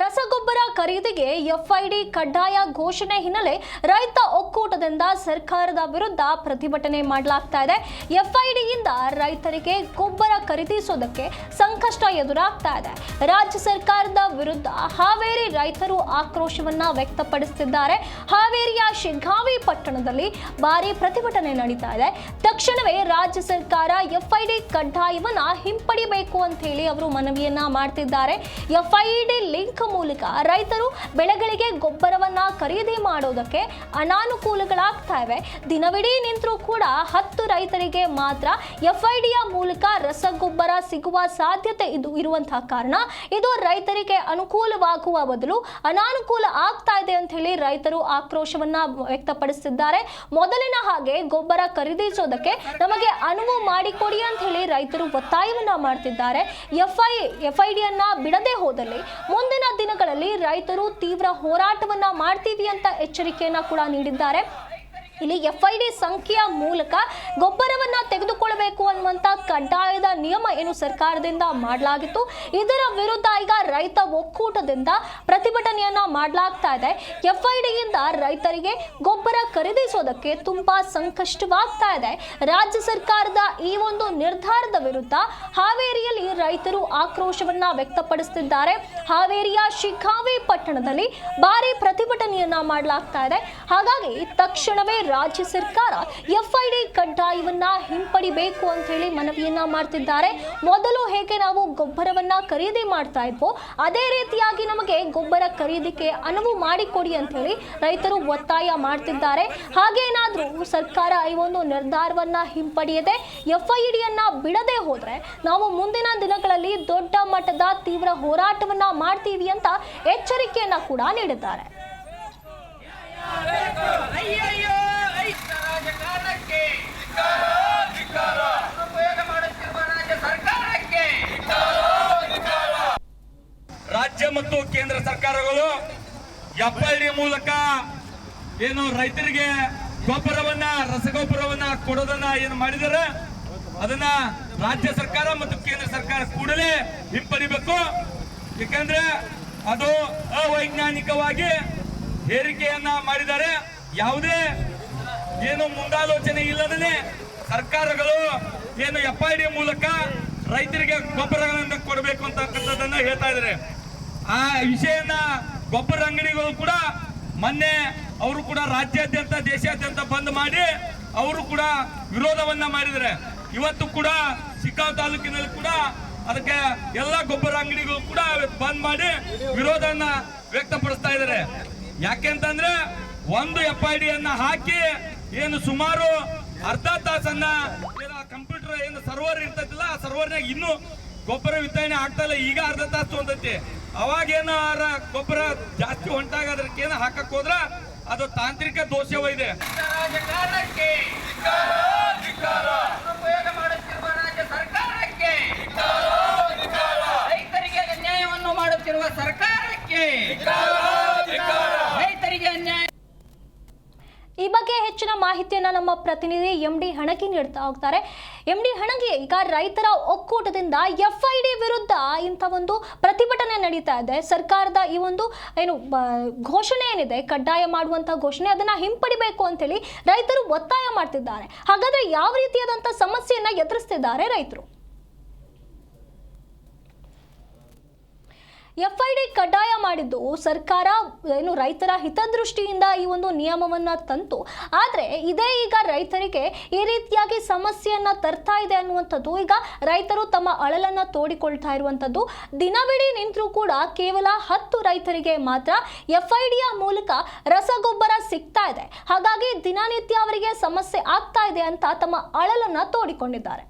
ರಸಗೊಬ್ಬರ ಖರೀದಿಗೆ ಎಫ್ಐಡಿ ಕಡ್ಡಾಯ ಘೋಷಣೆ ಹಿನ್ನೆಲೆ ರೈತ ಒಕ್ಕೂಟದಿಂದ ಸರ್ಕಾರದ ವಿರುದ್ಧ ಪ್ರತಿಭಟನೆ ಮಾಡಲಾಗ್ತಾ ಇದೆ. ಎಫ್ಐಡಿಯಿಂದ ರೈತರಿಗೆ ಗೊಬ್ಬರ ಖರೀದಿಸೋದಕ್ಕೆ ಸಂಕಷ್ಟ ಎದುರಾಗ್ತಾ ಇದೆ. ರಾಜ್ಯ ಸರ್ಕಾರದ ವಿರುದ್ಧ ಹಾವೇರಿ ರೈತರು ಆಕ್ರೋಶವನ್ನ ವ್ಯಕ್ತಪಡಿಸುತ್ತಿದ್ದಾರೆ. ಹಾವೇರಿಯ ಶಿಗ್ಗಾವಿ ಪಟ್ಟಣದಲ್ಲಿ ಭಾರಿ ಪ್ರತಿಭಟನೆ ನಡೀತಾ ಇದೆ. ತಕ್ಷಣವೇ ರಾಜ್ಯ ಸರ್ಕಾರ ಎಫ್ಐಡಿ ಕಡ್ಡಾಯವನ್ನ ಹಿಂಪಡಿಬೇಕು ಅಂತ ಹೇಳಿ ಅವರು ಮನವಿಯನ್ನ ಮಾಡ್ತಿದ್ದಾರೆ. ಎಫ್ಐಡಿ ಲಿಂಕ್ ಮೂಲಕ ರೈತರು ಬೆಳೆಗಳಿಗೆ ಗೊಬ್ಬರವನ್ನ ಖರೀದಿ ಮಾಡೋದಕ್ಕೆ ಅನಾನುಕೂಲಗಳಾಗ್ತಾ ಇವೆ. ದಿನವಿಡೀ ನಿಂತರೂ ಕೂಡ 10 ರೈತರಿಗೆ ಮಾತ್ರ ಎಫ್ಐಡಿಯ ಮೂಲಕ ರಸಗೊಬ್ಬರ ಸಿಗುವ ಸಾಧ್ಯತೆ ಇರುವಂತಹ ಕಾರಣ ಇದು ರೈತರಿಗೆ ಅನುಕೂಲವಾಗುವ ಬದಲು ಅನಾನುಕೂಲ ಆಗ್ತಾ ಇದೆ ಅಂತ ಹೇಳಿ ರೈತರು ಆಕ್ರೋಶವನ್ನ ವ್ಯಕ್ತಪಡಿಸುತ್ತಿದ್ದಾರೆ. ಮೊದಲಿನ ಹಾಗೆ ಗೊಬ್ಬರ ಖರೀದಿಸೋದಕ್ಕೆ ನಮಗೆ ಅನುವು ಮಾಡಿಕೊಡಿ ಅಂತ ಹೇಳಿ ರೈತರು ಒತ್ತಾಯವನ್ನ ಮಾಡ್ತಿದ್ದಾರೆ. ಎಫ್ಐಡಿಯನ್ನ ಬಿಡದೆ ಹೋದಲ್ಲಿ ಮುಂದಿನ ದಿನಗಳಲ್ಲಿ ರೈತರು ತೀವ್ರ ಹೋರಾಟವನ್ನ ಮಾಡ್ತೀವಿ ಅಂತ ಎಚ್ಚರಿಕೆಯನ್ನ ಕೂಡ ನೀಡಿದ್ದಾರೆ. ಇಲ್ಲಿ ಎಫ್ಐಡಿ ಸಂಖ್ಯೆಯ ಮೂಲಕ ಗೊಬ್ಬರವನ್ನ ತೆಗೆದುಕೊಳ್ಳಬೇಕು ಅನ್ನುವಂತ ಕಡ್ಡಾಯದ ನಿಯಮ ಏನು ಸರ್ಕಾರದಿಂದ ಮಾಡಲಾಗಿತ್ತು. ಇದರ ವಿರುದ್ಧ ಈಗ ರೈತ ಒಕ್ಕೂಟದಿಂದ ಪ್ರತಿಭಟನೆಯನ್ನ ಮಾಡಲಾಗ್ತಾ ಇದೆ. ಎಫ್ಐಡಿಯಿಂದ ರೈತರಿಗೆ ಗೊಬ್ಬರ ಖರೀದಿಸೋದಕ್ಕೆ ತುಂಬಾ ಸಂಕಷ್ಟವಾಗ್ತಾ ಇದೆ. ರಾಜ್ಯ ಸರ್ಕಾರದ ಈ ಒಂದು ನಿರ್ಧಾರದ ವಿರುದ್ಧ ಹಾವೇರಿಯಲ್ಲಿ ರೈತರು ಆಕ್ರೋಶವನ್ನ ವ್ಯಕ್ತಪಡಿಸುತ್ತಿದ್ದಾರೆ. ಹಾವೇರಿಯ ಶಿಗ್ಗಾವಿ ಪಟ್ಟಣದಲ್ಲಿ ಭಾರಿ ಪ್ರತಿಭಟನೆಯನ್ನ ಮಾಡಲಾಗ್ತಾ ಇದೆ. ಹಾಗಾಗಿ ತಕ್ಷಣವೇ ರಾಜ್ಯ ಸರ್ಕಾರ ಎಫ್ಐಡಿ ಕಡ್ಡಾಯವನ್ನ ಹಿಂಪಡಿಬೇಕು ಅಂತ ಹೇಳಿ ಮನವಿಯನ್ನ ಮಾಡ್ತಿದ್ದಾರೆ. ಮೊದಲು ಹೇಗೆ ನಾವು ಗೊಬ್ಬರವನ್ನ ಖರೀದಿ ಮಾಡ್ತಾ ಇದ್ವೋ ಅದೇ ರೀತಿಯಾಗಿ ನಮಗೆ ಗೊಬ್ಬರ ಖರೀದಿಗೆ ಅನುವು ಮಾಡಿಕೊಡಿ ಅಂತ ಹೇಳಿ ರೈತರು ಒತ್ತಾಯ ಮಾಡ್ತಿದ್ದಾರೆ. ಹಾಗೇನಾದ್ರೂ ಸರ್ಕಾರ ಈ ಒಂದು ನಿರ್ಧಾರವನ್ನ ಹಿಂಪಡೆಯದೆ ಎಫ್ಐಡಿಯನ್ನ ಬಿಡದೆ ಹೋದ್ರೆ ನಾವು ಮುಂದಿನ ದಿನಗಳಲ್ಲಿ ದೊಡ್ಡ ಮಟ್ಟದ ತೀವ್ರ ಹೋರಾಟವನ್ನ ಮಾಡ್ತೀವಿ ಅಂತ ಎಚ್ಚರಿಕೆಯನ್ನ ಕೂಡ ನೀಡಿದ್ದಾರೆ. ರಾಜ್ಯ ಮತ್ತು ಕೇಂದ್ರ ಸರ್ಕಾರಗಳು ಎಫ್ಐಡಿ ಮೂಲಕ ಏನು ರೈತರಿಗೆ ಗೊಬ್ಬರವನ್ನ ರಸಗೊಬ್ಬರವನ್ನ ಕೊಡೋದನ್ನ ಏನು ಮಾಡಿದರೆ ಅದನ್ನ ರಾಜ್ಯ ಸರ್ಕಾರ ಮತ್ತು ಕೇಂದ್ರ ಸರ್ಕಾರ ಕೂಡಲೇ ಹಿಂಪಡಿಬೇಕು. ಯಾಕಂದ್ರೆ ಅದು ಅವೈಜ್ಞಾನಿಕವಾಗಿ ಹೇರಿಕೆಯನ್ನ ಮಾಡಿದ್ದಾರೆ. ಯಾವುದೇ ಏನು ಮುಂದಾಲೋಚನೆ ಇಲ್ಲದೇ ಸರ್ಕಾರಗಳು ಏನು ಎಫ್ಐಡಿ ಮೂಲಕ ರೈತರಿಗೆ ಗೊಬ್ಬರಗಳನ್ನು ಕೊಡಬೇಕು ಅಂತಕ್ಕಂಥದ್ದನ್ನ ಹೇಳ್ತಾ ಇದ್ದಾರೆ. ಆ ವಿಷಯನ ಗೊಬ್ಬರ ಅಂಗಡಿಗಳು ಕೂಡ ಮೊನ್ನೆ ಅವರು ಕೂಡ ರಾಜ್ಯಾದ್ಯಂತ ದೇಶಾದ್ಯಂತ ಬಂದ್ ಮಾಡಿ ಅವರು ಕೂಡ ವಿರೋಧವನ್ನ ಮಾಡಿದ್ದಾರೆ. ಇವತ್ತು ಕೂಡ ಶಿಗ್ಗಾವಿ ತಾಲೂಕಿನಲ್ಲಿ ಕೂಡ ಅದಕ್ಕೆ ಎಲ್ಲ ಗೊಬ್ಬರ ಅಂಗಡಿಗಳು ಕೂಡ ಬಂದ್ ಮಾಡಿ ವಿರೋಧವನ್ನ ವ್ಯಕ್ತಪಡಿಸ್ತಾ ಇದ್ದಾರೆ. ಯಾಕೆಂತಂದ್ರೆ ಒಂದು ಎಫ್ಐಡಿಯನ್ನ ಹಾಕಿ ಏನು ಸುಮಾರು ಅರ್ಧ ತಾಸನ್ನ ಕಂಪ್ಯೂಟರ್ ಏನು ಸರ್ವರ್ ಇರ್ತೈತಿಲ್ಲ ಆ ಸರ್ವರ್ನಾಗ ಇನ್ನೂ ಗೊಬ್ಬರ ವಿತರಣೆ ಆಗ್ತಾ ಇಲ್ಲ. ಈಗ ಅರ್ಧ ತಾಸು ತೊಗೊಂತೈತಿ. ಅವಾಗೇನಾರ ಗೊಬ್ಬರ ಜಾಸ್ತಿ ಹೊಂಟಾಗ ಅದಕ್ಕೇನು ಹಾಕಕ್ ಹೋದ್ರ ಅದು ತಾಂತ್ರಿಕ ದೋಷವಿದೆ. ರೈತರಿಗೆ ಅನ್ಯಾಯವನ್ನು ಮಾಡುತ್ತಿರುವ ಸರ್ಕಾರಕ್ಕೆ ರೈತರಿಗೆ ಅನ್ಯಾಯ. ಈ ಬಗ್ಗೆ ಹೆಚ್ಚಿನ ಮಾಹಿತಿಯನ್ನ ನಮ್ಮ ಪ್ರತಿನಿಧಿ MD ಹಣಗಿ ನೀಡ್ತಾ ಹೋಗ್ತಾರೆ. MD ಹಣಗಿ, ಈಗ ರೈತರ ಒಕ್ಕೂಟದಿಂದ ಎಫ್ಐಡಿ ವಿರುದ್ಧ ಇಂಥ ಒಂದು ಪ್ರತಿಭಟನೆ ನಡೀತಾ ಇದೆ. ಸರ್ಕಾರದ ಈ ಒಂದು ಏನು ಘೋಷಣೆ ಏನಿದೆ ಕಡ್ಡಾಯ ಮಾಡುವಂತ ಘೋಷಣೆ ಅದನ್ನ ಹಿಂಪಡಿಬೇಕು ಅಂತೇಳಿ ರೈತರು ಒತ್ತಾಯ ಮಾಡ್ತಿದ್ದಾರೆ. ಹಾಗಾದ್ರೆ ಯಾವ ರೀತಿಯಾದಂತ ಸಮಸ್ಯೆಯನ್ನ ಎದುರಿಸ್ತಿದ್ದಾರೆ ರೈತರು? ಎಫ್ಐಡಿ ಕಡ್ಡಾಯ ಮಾಡಿದ್ದು ಸರ್ಕಾರ ಏನು ರೈತರ ಹಿತದೃಷ್ಟಿಯಿಂದ ಈ ಒಂದು ನಿಯಮವನ್ನ ತಂತು. ಆದರೆ ಇದೇ ಈಗ ರೈತರಿಗೆ ಈ ರೀತಿಯಾಗಿ ಸಮಸ್ಯೆಯನ್ನ ತರ್ತಾ ಇದೆ ಅನ್ನುವಂಥದ್ದು ಈಗ ರೈತರು ತಮ್ಮ ಅಳಲನ್ನ ತೋಡಿಕೊಳ್ತಾ ಇರುವಂಥದ್ದು. ದಿನವಿಡೀ ನಿಂತರೂ ಕೂಡ ಕೇವಲ 10 ರೈತರಿಗೆ ಮಾತ್ರ ಎಫ್ಐಡಿಯ ಮೂಲಕ ರಸಗೊಬ್ಬರ ಸಿಗ್ತಾ ಇದೆ. ಹಾಗಾಗಿ ದಿನನಿತ್ಯ ಅವರಿಗೆ ಸಮಸ್ಯೆ ಆಗ್ತಾ ಇದೆ ಅಂತ ತಮ್ಮ ಅಳಲನ್ನ ತೋಡಿಕೊಂಡಿದ್ದಾರೆ.